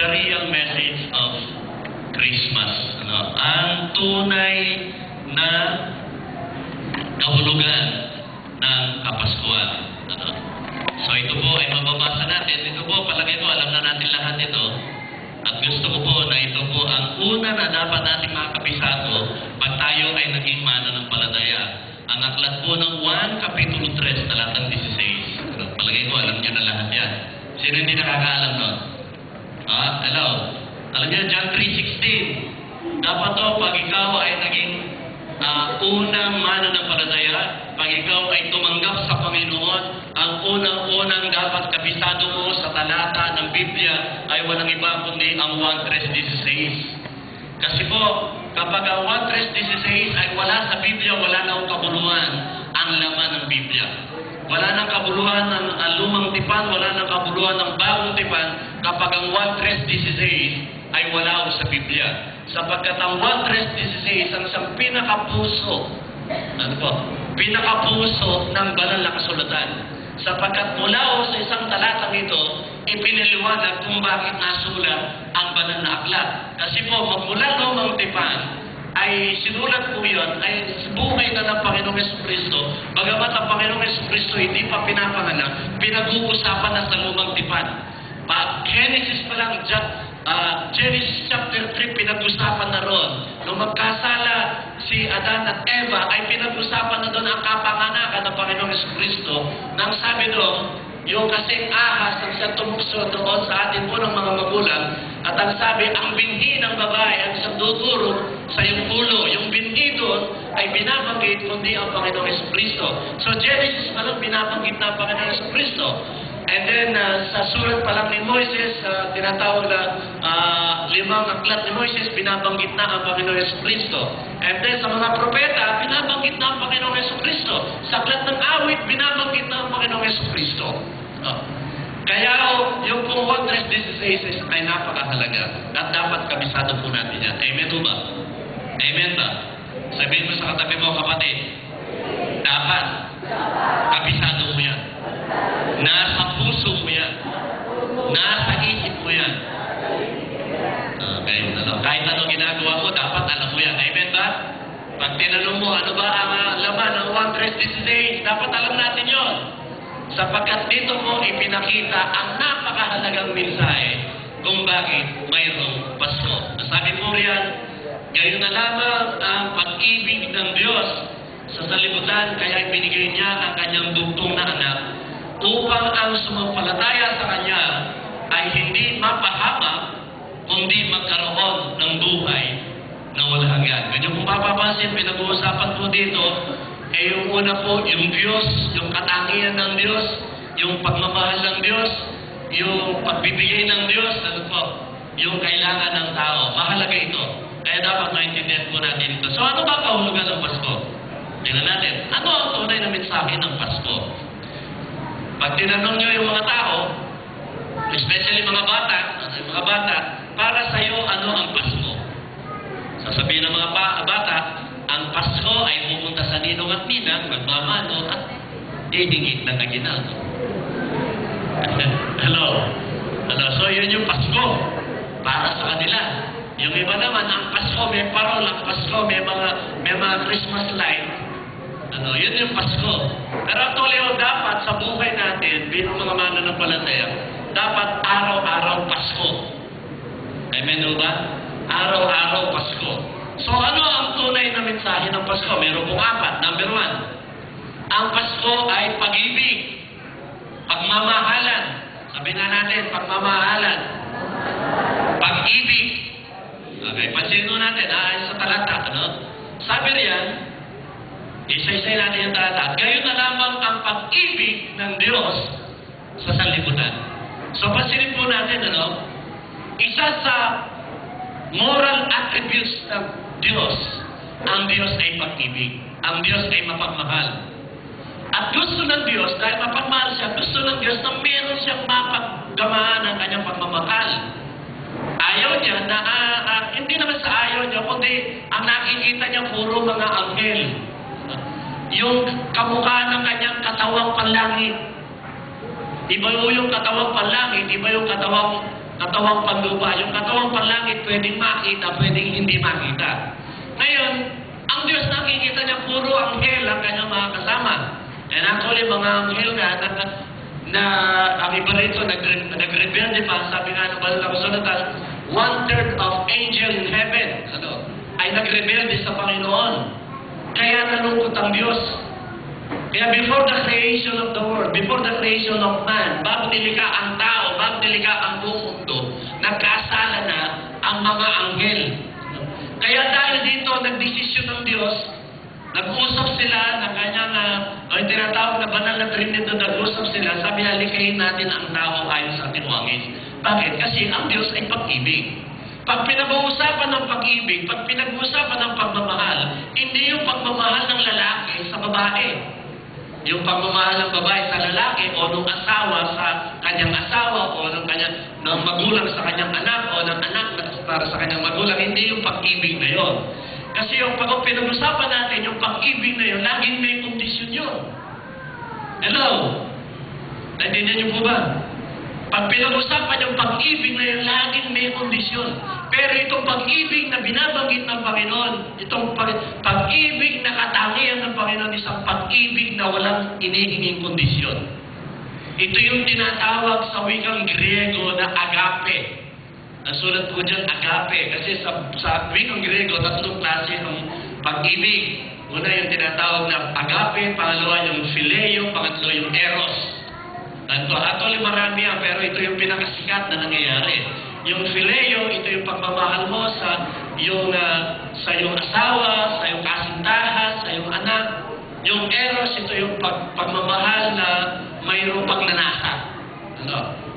the real message of Christmas. Ang tunay na kahulugan ng Kapaskuhan. So ito po ay mababasa natin. Ito po, palagay ko, alam na natin lahat ito. At gusto ko po na ito po ang una na dapat nating makakapisado pag tayo ay naging mananampalataya. Ang aklat po ng 1 Kapitulo 3, talatang 16. Palagay ko, alam niyo na lahat yan. Sino hindi nakakaalam nun? Hello? Alam niyo, John 3:16. Dapat to, pag ikaw ay naging unang mananampalataya, pag ikaw ay tumanggap sa Panginoon, ang unang-unang dapat kabisado mo sa talata ng Biblia ay walang iba kundi ang 1:3:16. Kasi po, kapag ang 1:3:16 ay wala sa Biblia, wala nang kabuluhan ang laman ng Biblia. Wala nang kabuluhan ng lumang tipan, wala nang kabuluhan ng bagong tipan kapag ang 1:3:16 ay wala sa Biblia. Sapagkat ang 1:3:16 ang isang pinakapuso, pinakapuso ng banal na kasulatan. Sapagkat mula sa isang talatang ito, ipiniliwanag kung bakit nasulat ang banal na aklat. Kasi po, magmula lumang tipan, ay sinulat po yun, ay buhay na ng Panginoong Jesucristo. Bagamat ang Panginoong Jesucristo hindi pa pinapanganak, pinag-uusapan na sa lumang tipan. Genesis pa lang, Genesis chapter 3, pinag-usapan na ron. Nung magkasala si Adan at Eva, ay pinag-usapan na doon ang kapanganakan ng Panginoong Jesucristo. Nang sabi doon, yung kasing ahas ang siyang tumukso doon sa ating unang mga magulang, at ang sabi, ang binhi ng babae ang siyang dudurog sa iyong ulo. Yung binhi doon ay binabanggit kundi ang Panginoong Jesucristo. So Genesis pa lang binabanggit na ang Panginoong Jesucristo. And then, sa sulat pa lang ni Moises, tinatawag na 5 aklat ni Moises, binabanggit na ang Panginoong Jesucristo. And then, sa mga propeta, binabanggit na ang Panginoong Jesucristo. Sa aklat ng awit, binabanggit na ang Panginoong Jesucristo. Kaya, yung pong 1:3:16 ay napakahalaga. At dapat kabisado po natin yan. Amen ba? Amen ba? Sabihin mo sa katabi mo, kapatid, dapat kabisado mo yan. Nasa puso mo yan. Nasa isip mo yan. Okay, kahit anong ginagawa mo, dapat alam mo yan. Amen ba? Pag tinanong mo, ano ba ang laman ng 1:3:16, dapat alam natin yon. Sapagkat dito mo ipinakita ang napakahalagang mensahe kung bakit mayroong Pasko. Sabi po riyan, gayon na lamang ang pag-ibig ng Diyos sa salibutan, kaya ibinigay niya ang kanyang bugtong na anak upang ang sumampalataya sa Kanya ay hindi mapahamak, kundi magkaroon ng buhay na walang hanggan. Ganyan kung mapapansin, pinag-uusapan po dito, yung una po, yung Diyos, yung katangian ng Diyos, yung pagmamahal ng Diyos, yung pagbibigay ng Diyos, yung kailangan ng tao. Mahalaga ito. Kaya dapat maintindihan po natin ito. So ano ba kahulugan ng Pasko? Tingnan natin. Ano ang tunay na mensahe ng Pasko? Pag tinanong nyo yung mga tao, especially mga bata, para sa iyo, ano ang Pasko? Sasabihin ng mga bata, ang Pasko ay pupunta sa ninong at ninang, magmamano at hihingit ng aginaldo. Hello? So yun yung Pasko para sa kanila. Yung iba naman, ang Pasko may parol, ang Pasko may mga Christmas light. Yun yung Pasko. Pero actually, dapat sa buhay natin, bilang mga mananampalataya, dapat araw-araw Pasko. Amen ba? Araw-araw Pasko. So ano ang tunay na mensahe ng Pasko? Meron pong 4. Number 1, ang Pasko ay pag-ibig, pagmamahalan. Sabihin na natin, pagmamahalan. Pag-ibig. Okay, pansinin natin, sa talata. Sabi riyan, isa-isay natin yung talata. Gayon na lamang ang pag-ibig ng Diyos sa sanlibutan. So, pansinin po natin, isa sa moral attributes ng Diyos, ang Diyos ay pag-ibig. Ang Diyos ay mapagmahal. At gusto ng Diyos, dahil mapagmahal siya, gusto ng Diyos na meron siyang mapaggamaan ng kanyang pagmamahal. Ayaw niya na, hindi naman sa ayaw niya, kundi ang nakikita niya puro mga anghel. Yung kamukha ng kanyang katawang panlangit. Iba yung katawang panlangit, iba yung katawang Katawang panlupa. Yung katawang panlangit pwedeng makita, pwedeng hindi makita. Ngayon, ang Diyos nakikita niya puro anghel ang kanyang mga kasama. And actually, mga anghel nga, ang iba rito, nag-rebelde pa, sabi nga ng banal na kasulatan, 1/3 of angel in heaven, ay nag-rebelde sa Panginoon. Kaya nalungkot ang Diyos. Kaya before the creation of the world, before the creation of man, bago nilikha ang tao, bago nilikha ang buong mundo, nagkasala na ang mga anghel. Kaya dahil dito, nagdesisyon ng Diyos, nag-usap sila ng kanyang, tinatawag na banal na Trinity, nag-usap sila, sabi halikayin natin ang tao ayon sa ating wangis. Bakit? Kasi ang Diyos ay pag-ibig. Pag pinag-uusapan ng pag-ibig, pag pinag-uusapan ng pagmamahal, hindi yung pagmamahal ng lalaki sa babae. Yung pagmamahal ng babae sa lalaki o ng asawa sa kanyang asawa o ng magulang sa kanyang anak o ng anak para sa kanyang magulang, hindi yung pag-ibig na yun. Kasi yung pag pinag-usapan natin, yung pag-ibig na yun, laging may kondisyon yun. Hello? Naintindihan niyo po ba? Pag pinag-usapan yung pag-ibig na yun, laging may kondisyon. Pero itong pag-ibig na binabanggit ng Panginoon, itong pag-ibig na katangian ng Panginoon, isang pag-ibig na walang inihinging kondisyon. Ito yung tinatawag sa wikang Griego na agape. Nasulat po dyan, agape. Kasi sa wikang Griego, tatlong klase ng pag-ibig. Una yung tinatawag na agape, pangalawa yung phileo, pangatlo yung eros. Actually marami yan, pero ito yung pinakasikat na nangyayari. Yung phileo, ito yung pagmamahal mo sa iyong asawa, sa iyong kasintahan, sa iyong anak. Yung eros, ito yung pagmamahal na mayroong pagnanasa.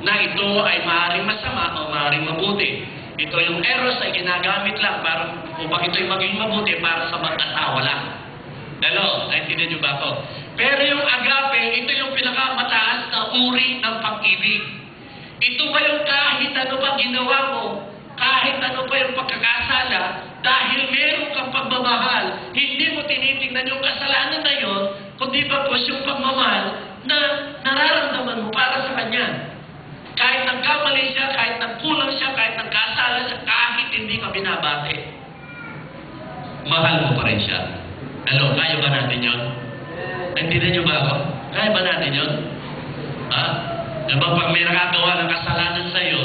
Na ito ay maaaring masama o maaaring mabuti. Ito yung eros ay ginagamit lang para upang ito'y maging mabuti para sa mag-asawa lang. Hello? Naintindihan niyo ba ako? Pero yung agape, ito yung pinakamataas na uri ng pag-ibig. Ito ba yung kahit ano pa ginawa mo, kahit ano pa yung pagkakasala, dahil meron kang pagmamahal, hindi mo tinitingnan yung kasalanan na yun, kundi bagkus yung pagmamahal na nararamdaman mo para sa Kanya. Kahit nagkamali siya, kahit nagkulang siya, kahit nagkasala siya, kahit hindi ka binabati, mahal mo pa rin siya. Hello, kaya ba natin yun? Naintindihan niyo ba ako? Kaya ba natin yun? Ha? Diba pag may nakagawa ng kasalanan sa iyo,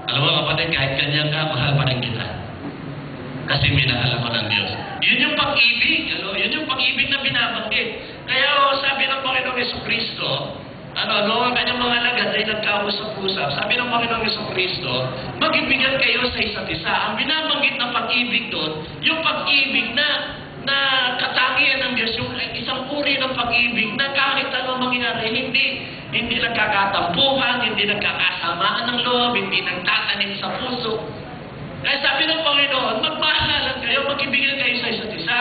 alam mo kapatid, kahit ganyan ka, mahal pa rin kita. Kasi minahal ako ng Diyos. Yun yung pag-ibig. Yun yung pag-ibig na binabanggit. Kaya sabi ng Panginoong Jesucristo, ang kanyang mga alagad ay nagkausap-usap. Sabi ng Panginoong Jesucristo, mag-ibigan kayo sa isa't isa. Ang binabanggit na pag-ibig doon, yung pag-ibig na katangian ng Diyos, yung isang uri ng pag-ibig na kahit ano mangyari, hindi nagkakatampuhan, hindi nagkakasamaan ng loob, hindi nagtatanim sa puso. Kaya sabi ng Panginoon, magmahalan kayo, mag-ibigan kayo sa isa't isa.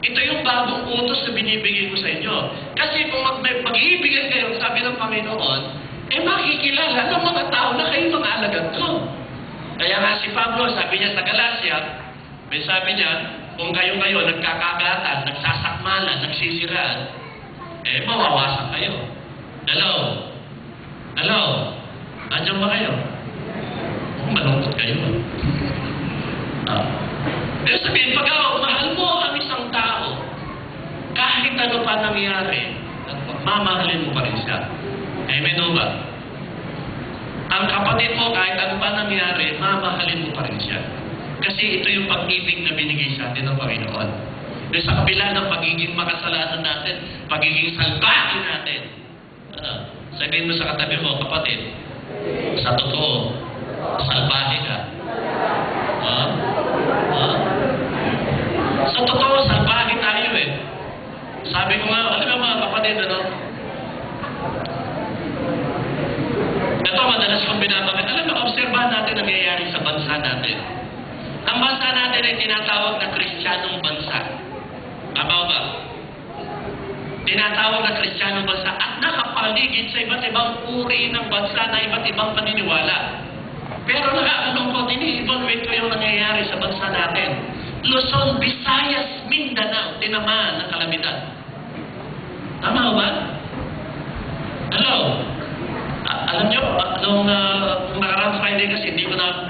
Ito yung bagong utos na binibigay ko sa inyo. Kasi kung mag-iibigan kayo, sabi ng Panginoon, makikilala ng mga tao na kayo mga alagad ko. Kaya nga si Pablo, sabi niya sa Galacia, sabi niya, kung kayo nagkakagatan, nagsasakmalan, nagsisiraan, mawawasak kayo. Hello? Hello? Andiyan ba kayo? Malungkot kayo. Pero sabihin, pag mahal mo ang isang tao, kahit ano pa nangyari, mamahalin mo pa rin siya. Amen o ba? Ang kapatid mo, kahit ano pa nangyari, mamahalin mo pa rin siya. Kasi ito yung pag-ibig na binigay sa atin ng Panginoon. Pero sa kabila ng pagiging makasalanan natin, pagiging salbahe natin, sabihin mo sa katabi mo, kapatid, sa totoo, salbahe ka. Sa totoo, salbahe tayo eh. Sabi ko nga, alam mo mga kapatid, ito madalas kong binabanggit. Alam mo, obserbahan natin ang nangyayari sa bansa natin. Ang bansa natin ay tinatawag na Kristiyanong bansa. Tama ba? Tinatawag na Kristiyanong bansa at nakapaligid sa iba't ibang uri ng bansa na iba't ibang paniniwala. Pero nakakalungkot, ini-evaluate ko yung nangyayari sa bansa natin. Luzon, Visayas, Mindanao, tinamaan ng kalamidad. Tama ba? Hello? Alam nyo, nung nakaraang Friday kasi hindi ko na